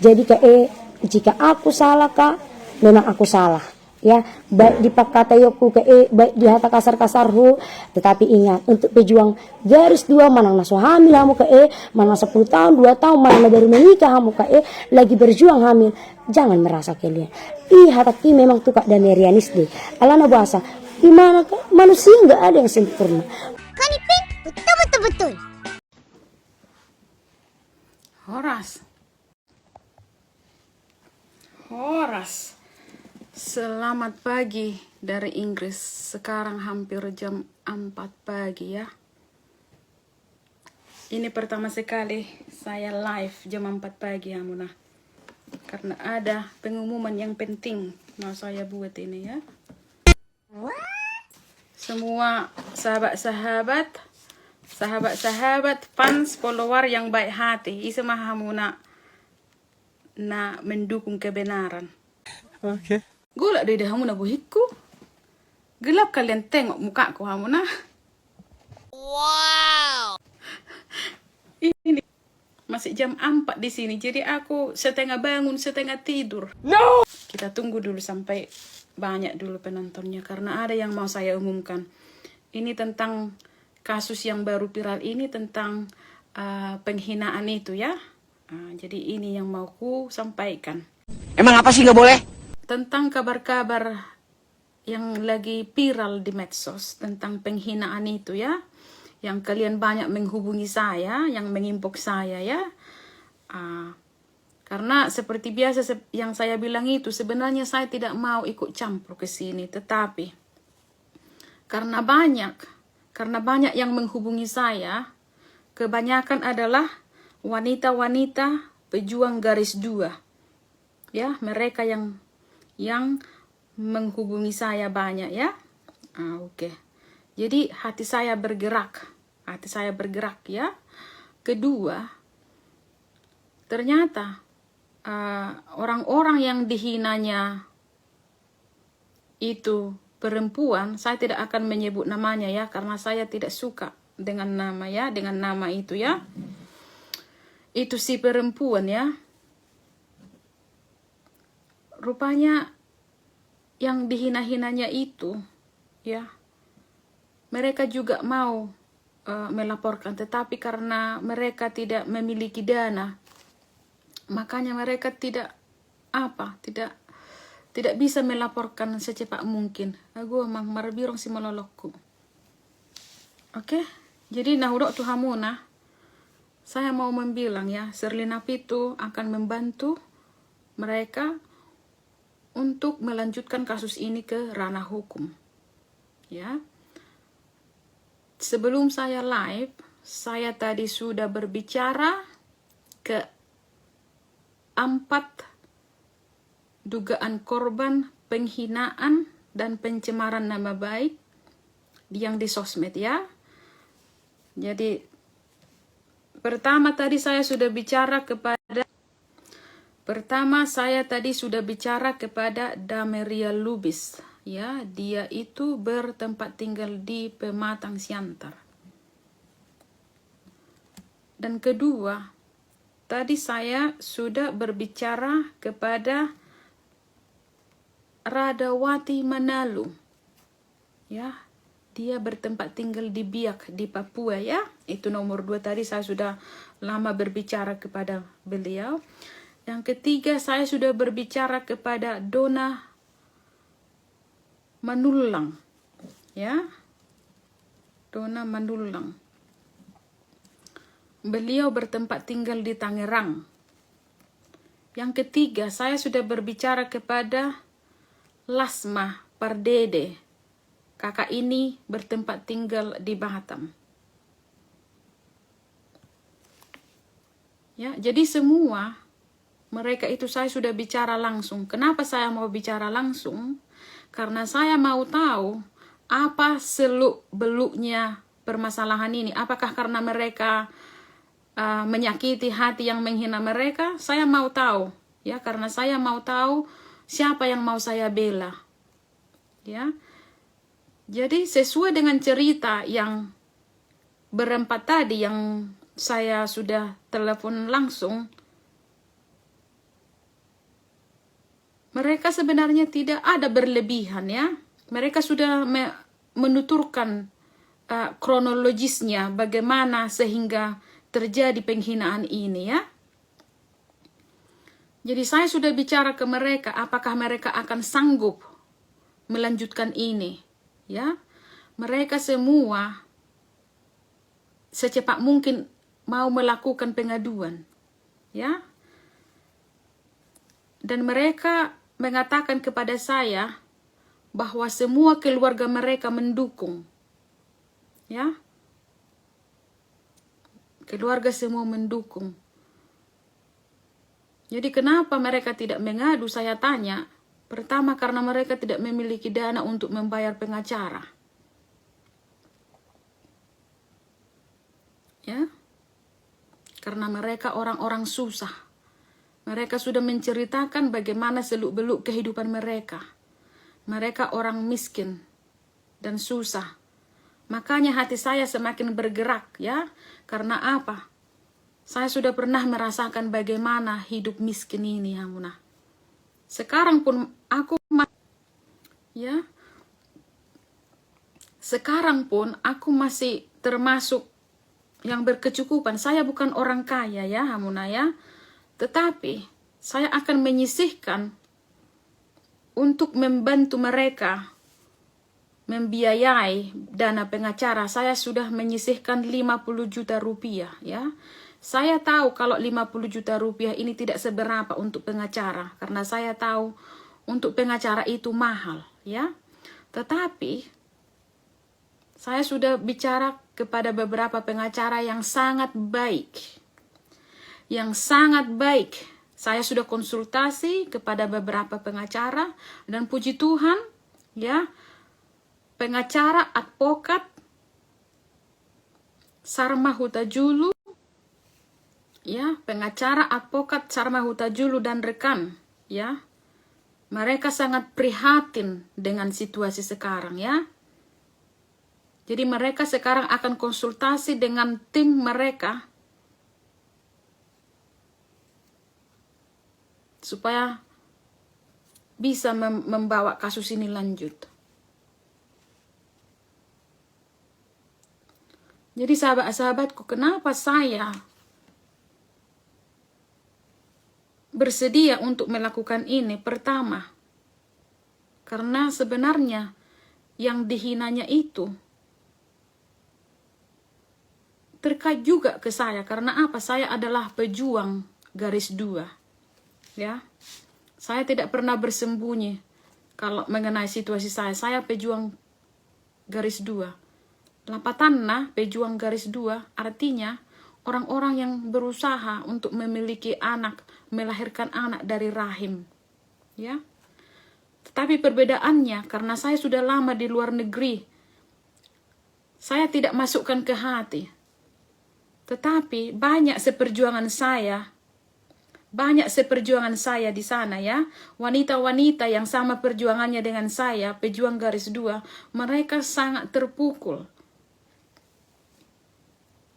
Jadi jika aku salah kak, memang aku salah. Ya, baik di kata yoku baik di hata kasar-kasar hu, tetapi ingat untuk pejuang garis dua mana naso hamil hamu mana 10 tahun 2 tahun mana baru menikah hamu lagi berjuang hamil, jangan merasa kalian hata ki memang tukak dan rianis deh alana bahasa gimana manusia nggak ada yang sempurna. Kanipin betul. Horas, selamat pagi dari Inggris. Sekarang hampir jam 4 pagi ya. Ini pertama sekali saya live jam 4 pagi ya Muna. Karena ada pengumuman yang penting mau saya buat ini ya. Semua sahabat-sahabat, fans, follower yang baik hati, ismah Hamuna na mendukung kebenaran. Oke. Gula deh Hamuna buhiku. Gelap kalian tengok mukaku Hamuna. Wow. Ini masih jam 4 di sini. Jadi aku setengah bangun, setengah tidur. No. Kita tunggu dulu sampai banyak dulu penontonnya karena ada yang mau saya umumkan. Ini tentang kasus yang baru viral ini tentang penghinaan itu ya. Jadi ini yang mau ku sampaikan. Emang apa sih nggak boleh? Tentang kabar-kabar yang lagi viral di medsos tentang penghinaan itu ya. Yang kalian banyak menghubungi saya, yang menginbox saya ya. Karena seperti biasa yang saya bilang itu sebenarnya saya tidak mau ikut campur ke sini. Tetapi karena banyak yang menghubungi saya, kebanyakan adalah wanita-wanita pejuang garis dua. Ya, mereka yang menghubungi saya banyak ya. Oke. Jadi hati saya bergerak ya. Kedua, ternyata orang-orang yang dihinanya itu perempuan, saya tidak akan menyebut namanya ya karena saya tidak suka dengan nama itu ya. Itu si perempuan ya. Rupanya yang dihina-hinanya itu ya, mereka juga mau melaporkan, tetapi karena mereka tidak memiliki dana, makanya mereka tidak bisa melaporkan secepat mungkin. Aku mang marbirong si malolokku. Oke, jadi nahudok tu hamuna. Saya mau membilang ya, Serlinap itu akan membantu mereka untuk melanjutkan kasus ini ke ranah hukum. Ya. Sebelum saya live, saya tadi sudah berbicara ke 4 dugaan korban penghinaan dan pencemaran nama baik yang di sosmed ya. Jadi pertama saya sudah bicara kepada Dameria Lubis ya, dia itu bertempat tinggal di Pematang Siantar. Dan kedua, tadi saya sudah berbicara kepada Radawati Manalu ya, dia bertempat tinggal di Biak di Papua ya. Itu nomor 2 tadi saya sudah lama berbicara kepada beliau. Yang ketiga saya sudah berbicara kepada Dona Manulang ya. Dona Manulang. Beliau bertempat tinggal di Tangerang. Yang ketiga saya sudah berbicara kepada Lasma Pardede. Kakak ini bertempat tinggal di Batam. Ya, jadi semua mereka itu saya sudah bicara langsung. Kenapa saya mau bicara langsung? Karena saya mau tahu apa seluk-beluknya permasalahan ini. Apakah karena mereka menyakiti hati yang menghina mereka? Saya mau tahu. Ya, karena saya mau tahu siapa yang mau saya bela. Ya. Jadi sesuai dengan cerita yang berempat tadi yang saya sudah telepon langsung, mereka sebenarnya tidak ada berlebihan ya. Mereka sudah menuturkan kronologisnya bagaimana sehingga terjadi penghinaan ini ya. Jadi saya sudah bicara ke mereka, apakah mereka akan sanggup melanjutkan ini ya. Mereka semua secepat mungkin mau melakukan pengaduan ya. Dan mereka mengatakan kepada saya bahwa semua keluarga mereka mendukung. Ya. Keluarga semua mendukung. Jadi kenapa mereka tidak mengadu? Saya tanya. Pertama karena mereka tidak memiliki dana untuk membayar pengacara. Ya. Karena mereka orang-orang susah. Mereka sudah menceritakan bagaimana seluk-beluk kehidupan mereka. Mereka orang miskin dan susah. Makanya hati saya semakin bergerak ya. Karena apa? Saya sudah pernah merasakan bagaimana hidup miskin ini ya Muna. Sekarang pun aku ya. Sekarang pun aku masih termasuk yang berkecukupan. Saya bukan orang kaya ya Hamuna ya. Tetapi saya akan menyisihkan untuk membantu mereka membiayai dana pengacara. Saya sudah menyisihkan 50 juta rupiah ya. Saya tahu kalau 50 juta rupiah ini tidak seberapa untuk pengacara. Karena saya tahu untuk pengacara itu mahal ya. Tetapi saya sudah bicara kepada beberapa pengacara yang sangat baik. Yang sangat baik. Saya sudah konsultasi kepada beberapa pengacara. Dan puji Tuhan ya. Pengacara advokat Sarma Hutajulu ya, pengacara advokat Sarma Hutajulu dan rekan ya. Mereka sangat prihatin dengan situasi sekarang ya. Jadi mereka sekarang akan konsultasi dengan tim mereka supaya bisa membawa kasus ini lanjut. Jadi sahabat-sahabatku, kenapa saya bersedia untuk melakukan ini? Pertama, karena sebenarnya yang dihinanya itu terkait juga ke saya. Karena apa? Saya adalah pejuang garis 2. Ya. Saya tidak pernah bersembunyi kalau mengenai situasi saya. Saya pejuang garis 2. Lapatanna, pejuang garis 2, artinya orang-orang yang berusaha untuk memiliki anak, melahirkan anak dari rahim. Ya. Tetapi perbedaannya, karena saya sudah lama di luar negeri, saya tidak masukkan ke hati. Tetapi banyak seperjuangan saya di sana ya. Wanita-wanita yang sama perjuangannya dengan saya, pejuang garis 2, mereka sangat terpukul.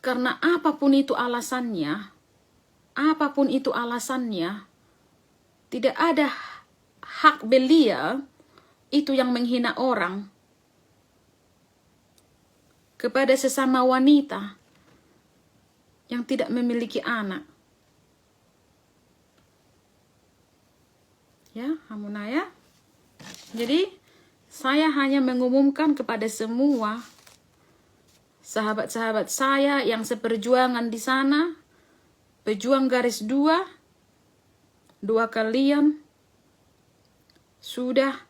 Karena apapun itu alasannya, tidak ada hak belia itu yang menghina orang kepada sesama wanita yang tidak memiliki anak. Ya, Hamuna ya. Jadi, saya hanya mengumumkan kepada semua sahabat-sahabat saya yang seperjuangan di sana, pejuang garis 2, 2 kalian sudah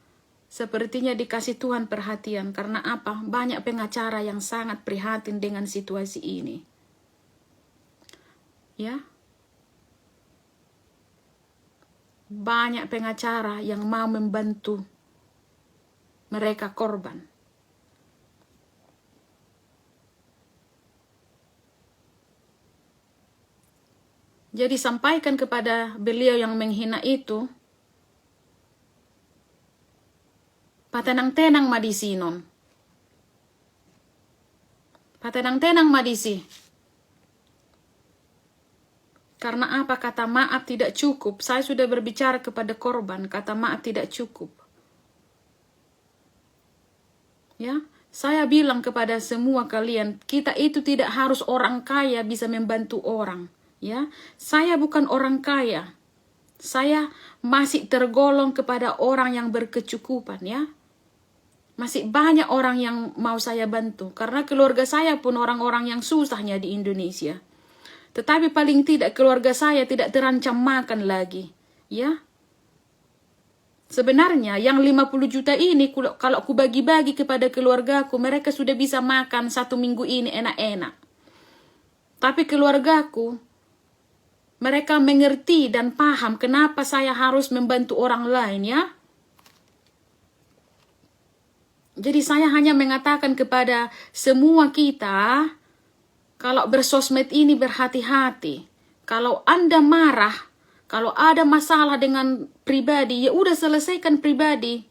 sepertinya dikasih Tuhan perhatian. Karena apa? Banyak pengacara yang sangat prihatin dengan situasi ini. Ya. Banyak pengacara yang mau membantu mereka korban. Jadi sampaikan kepada beliau yang menghina itu, patenang-tenang madisi non. Patenang-tenang madisi. Karena apa? Kata maaf tidak cukup. Saya sudah berbicara kepada korban, kata maaf tidak cukup. Ya, saya bilang kepada semua kalian, kita itu tidak harus orang kaya bisa membantu orang. Ya, saya bukan orang kaya. Saya masih tergolong kepada orang yang berkecukupan, ya. Masih banyak orang yang mau saya bantu. Karena keluarga saya pun orang-orang yang susahnya di Indonesia. Tetapi paling tidak keluarga saya tidak terancam makan lagi. Ya. Sebenarnya yang 50 juta ini kalau aku bagi-bagi kepada keluargaku, mereka sudah bisa makan 1 minggu ini enak-enak. Tapi keluargaku, mereka mengerti dan paham kenapa saya harus membantu orang lain, ya. Jadi saya hanya mengatakan kepada semua kita, kalau bersosmed ini berhati-hati. Kalau Anda marah, kalau ada masalah dengan pribadi, ya udah selesaikan pribadi.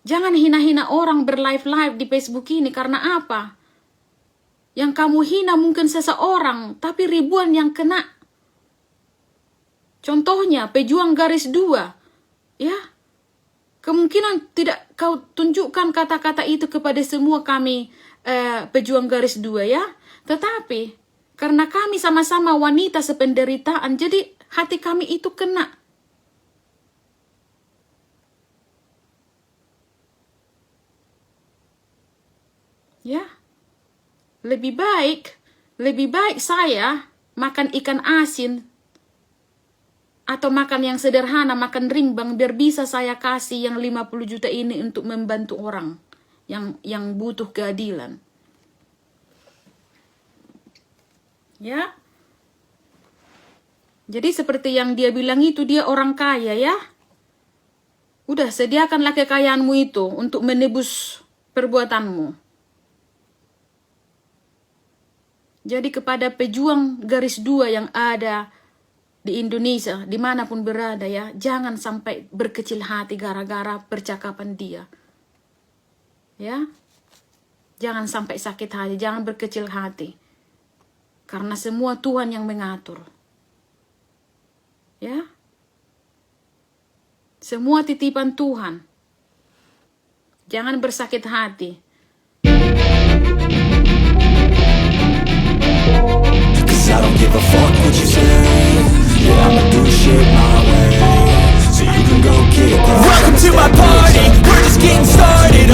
Jangan hina-hina orang berlive-live di Facebook ini. Karena apa? Yang kamu hina mungkin seseorang, tapi ribuan yang kena. Contohnya, pejuang garis 2. Ya, kemungkinan tidak kau tunjukkan kata-kata itu kepada semua kami pejuang garis 2, ya. Tetapi karena kami sama-sama wanita sependeritaan, jadi hati kami itu kena. Ya. Lebih baik saya makan ikan asin atau makan yang sederhana, makan rimbang, biar bisa saya kasih yang 50 juta ini untuk membantu orang yang butuh keadilan. Ya. Jadi seperti yang dia bilang itu, dia orang kaya, ya. Udah, sediakanlah kekayaanmu itu untuk menebus perbuatanmu. Jadi kepada pejuang garis 2 yang ada di Indonesia, dimanapun berada, ya, jangan sampai berkecil hati gara-gara percakapan dia. Ya, jangan sampai sakit hati, jangan berkecil hati. Karena semua Tuhan yang mengatur. Ya. Semua titipan Tuhan. Jangan bersakit hati. Cause I don't give a fuck what you say. Yeah, I'ma do shit my way. So you can go kick rocks. Welcome to my party. We're just getting started.